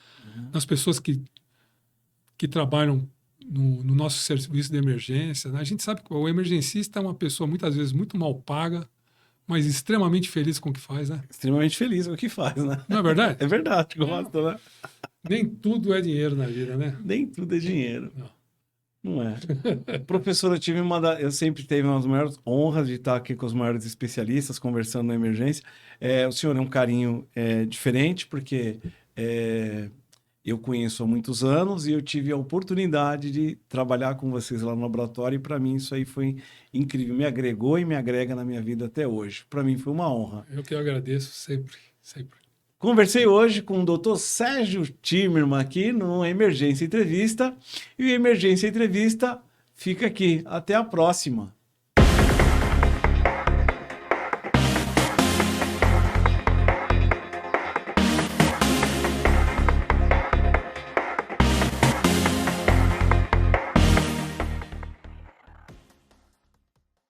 nas pessoas que trabalham no nosso serviço de emergência, né? A gente sabe que o emergencista é uma pessoa muitas vezes muito mal paga, mas extremamente feliz com o que faz, né? Extremamente feliz com o que faz, né? Não é verdade? É verdade, gosta, né? Nem tudo é dinheiro na vida, né? Nem tudo é dinheiro. Não é. Professor, eu sempre tive uma das maiores honras de estar aqui com os maiores especialistas, conversando na emergência. O senhor é um carinho diferente, porque eu conheço há muitos anos e eu tive a oportunidade de trabalhar com vocês lá no laboratório e para mim isso aí foi incrível. Me agregou e me agrega na minha vida até hoje. Para mim foi uma honra. Eu que agradeço sempre, sempre. Conversei hoje com o Dr. Sérgio Timmermann aqui no Emergência Entrevista e o Emergência Entrevista fica aqui. Até a próxima.